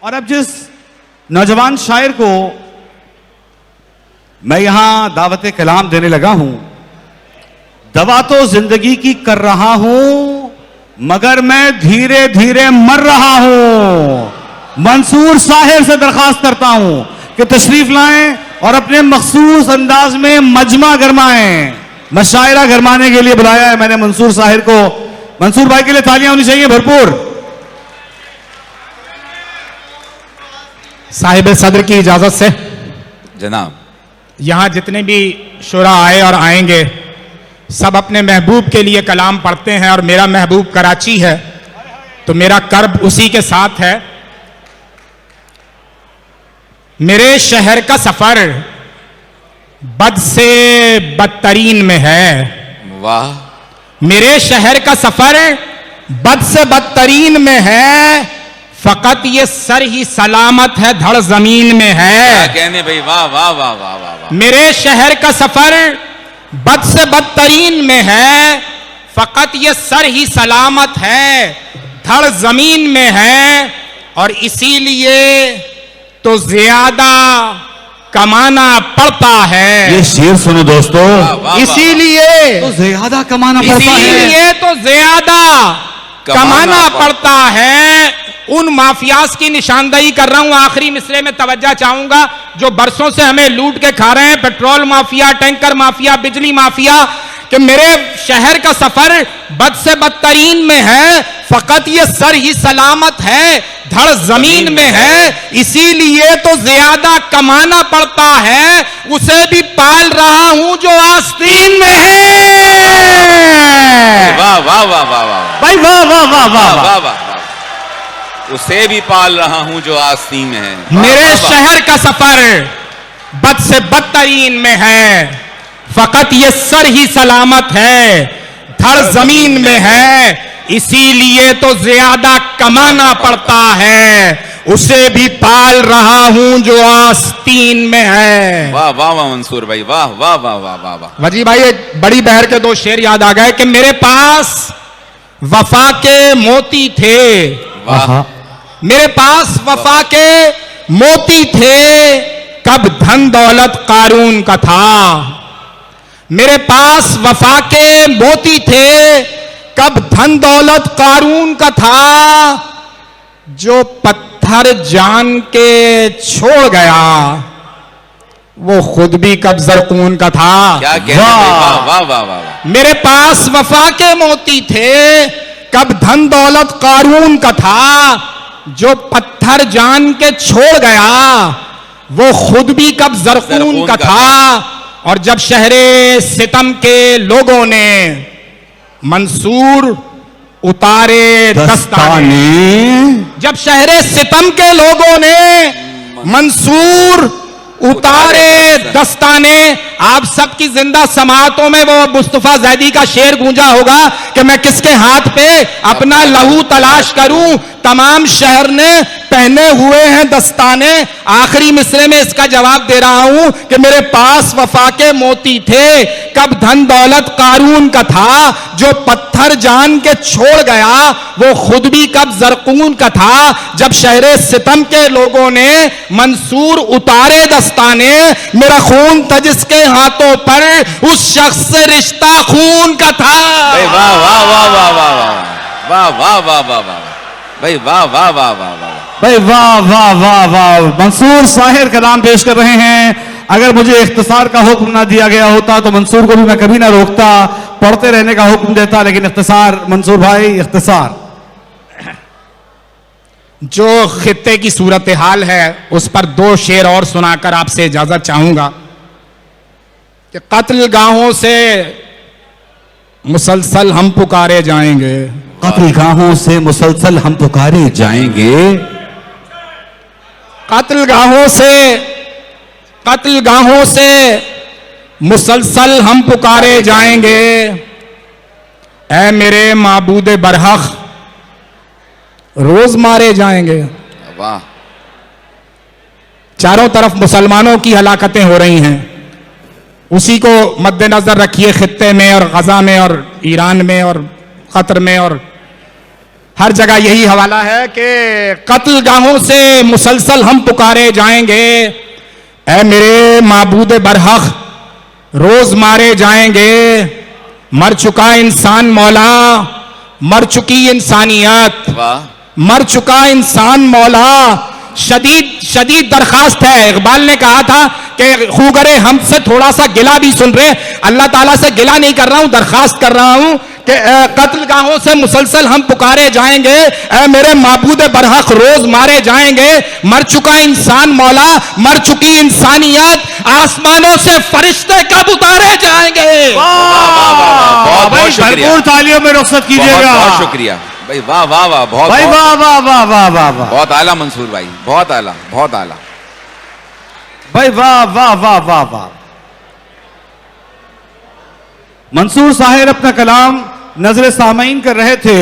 और अब जिस नौजवान शायर को मैं यहां दावत कलाम देने लगा हूं, दवा तो जिंदगी की कर रहा हूं मगर मैं धीरे धीरे मर रहा हूं। मंसूर साहिर से दरखास्त करता हूं कि तशरीफ लाएं और अपने मखसूस अंदाज में मजमा गरमाएं। मशायरा गरमाने के लिए बुलाया है मैंने मंसूर साहिर को। मंसूर भाई के लिए तालियां होनी चाहिए भरपूर। साहिब सदर की इजाजत से जनाब, यहां जितने भी शुरा आए और आएंगे सब अपने महबूब के लिए कलाम पढ़ते हैं और मेरा महबूब कराची है तो मेरा कर्ब उसी के साथ है। मेरे शहर का सफर बद से बदतरीन में है। वाह। मेरे शहर का सफर बद से बदतरीन में है, फकत ये सर ही सलामत है धड़ जमीन में है। कहने भाई, वाह वाह वाह वाह वाह वाह। मेरे शहर का सफर बद से बदतरीन में है, फकत ये सर ही सलामत है धड़ जमीन में है। और इसीलिए तो ज्यादा कमाना पड़ता है। ये शेर सुनो दोस्तों। इसीलिए तो ज्यादा कमाना पड़ता है। इसीलिए तो ज्यादा कमाना पड़ता है। उन माफियाज की निशानदेही कर रहा हूं। आखिरी मिसरे में तवज्जो चाहूंगा जो बरसों से हमें लूट के खा रहे हैं, पेट्रोल माफिया, टैंकर माफिया, बिजली माफिया, कि मेरे शहर का सफर बद से बदतरीन में है, फकत ये सर ही सलामत है धड़ जमीन में है। इसीलिए तो ज्यादा कमाना पड़ता है, उसे भी पाल रहा हूं जो आस्तीन में है। वाह वाह वाह वाह वाह भाई वाह वाह वाह वाह वाह वाह। उसे भी पाल रहा हूं जो आस्तीन में है। मेरे शहर का सफर बद से बदतरीन में है, फकत ये सर ही सलामत है धड़ जमीन में है। इसीलिए तो ज्यादा कमाना पड़ता है, उसे भी पाल रहा हूं जो आस्तीन में है। वाह वाह वाह मंसूर भाई, वाह वाह वाह वाह वाह वाह। वजी भाई, एक बड़ी बहर के दो शेर याद आ गए कि मेरे पास वफा के मोती थे। वाह। मेरे पास वफा के मोती थे, कब धन दौलत कारून का था। मेरे पास वफा के मोती थे, कब धन दौलत कारून का था। जो पत्थर जान के छोड़ गया वो खुद भी कब ज़रकून का था। क्या कहते हैं भाई, वाह वाह वाह वाह। मेरे पास वफा के मोती थे, कब धन दौलत कारून का था। जो पत्थर जान के छोड़ गया वो खुद भी कब ज़रकून का था। और जब शहरे सितम के लोगों ने मंसूर उतारे दस्ताने, जब शहरे सितम के लोगों ने मंसूर उतारे दस्ताने, आप सबकी जिंदा समातों में वो मुस्तफा जैदी का शेर गूंजा होगा कि मैं किसके हाथ पे अपना लहू तलाश करूं। तमाम शहर ने पहने हुए हैं दस्ताने। आखिरी मिसरे में इसका जवाब दे रहा हूं कि मेरे पास वफा के मोती थे, कब धन दौलत कारून का था। जो पत्थर जान के छोड़ गया वो खुद भी कब ज़रकून का था। जब शहरे सितम के लोगों ने मंसूर उतारे दस्ताने, मेरा खून था जिसके हाथों पर, उस शख्स से रिश्ता खून का था। वाह वाह वाह वाह वाह वाह वाह वाह वाह वाह भाई, वाह वाह वाह वाह वाह भाई वाह वाह वाह वाह। मंसूर साहिर कलाम पेश कर रहे हैं। अगर मुझे इख्तिसार का हुक्म ना दिया गया होता तो मंसूर को भी मैं कभी ना रोकता, पढ़ते रहने का हुक्म देता, लेकिन इख्तिसार मंसूर भाई, इख्तिसार। जो खित्ते की सूरत हाल है उस पर दो शेर और सुनाकर आपसे इजाजत चाहूंगा कि कत्ल गाहों से मुसलसल हम पुकारे जाएंगे। कत्ल गाहों से मुसलसल हम पुकारे जाएंगे। कत्ल गाहों से मुसलसल हम पुकारे जाएंगे। ऐ मेरे माबूदे बरहक रोज मारे जाएंगे। वाह। चारों तरफ मुसलमानों की हलाकतें हो रही हैं, उसी को मद्देनजर रखिए। खित्ते में और गजा में और ईरान में और कतर में और हर जगह यही हवाला है कि कत्लगाहों से मुसलसल हम पुकारे जाएंगे, ऐ मेरे माबूद बरहक रोज मारे जाएंगे। मर चुका इंसान मौला, मर चुकी इंसानियत, वाह, मर चुका इंसान मौला। शदीद शदीद दरखास्त है। इकबाल ने कहा था कि खूगरे हमसे थोड़ा सा गिला भी सुन रहे, अल्लाह ताला से गिला नहीं कर रहा हूं, दरखास्त कर रहा हूं कि कत्लगाहों से मुसलसल हम पुकारे जाएंगे, ऐ मेरे माबूद बरहक रोज मारे जाएंगे। मर चुका इंसान मौला, मर चुकी इंसानियत, आसमानों से फरिश्ते कब उतारे जाएंगे। बहुत भाई बहुत शुक्रिया, भरपूर तालियों में रुखसत बहुत कीजिएगा बहुत शुक्रिया भाई, वाह वाह वाह, बहुत भाई, वाह वाह वाह वाह वाह वाह बहुत आला मंसूर भाई, बहुत आला, बहुत आला। भाई, वाह वाह वाह वाह वाह। मंसूर साहिर अपना कलाम नजर सामईन कर रहे थे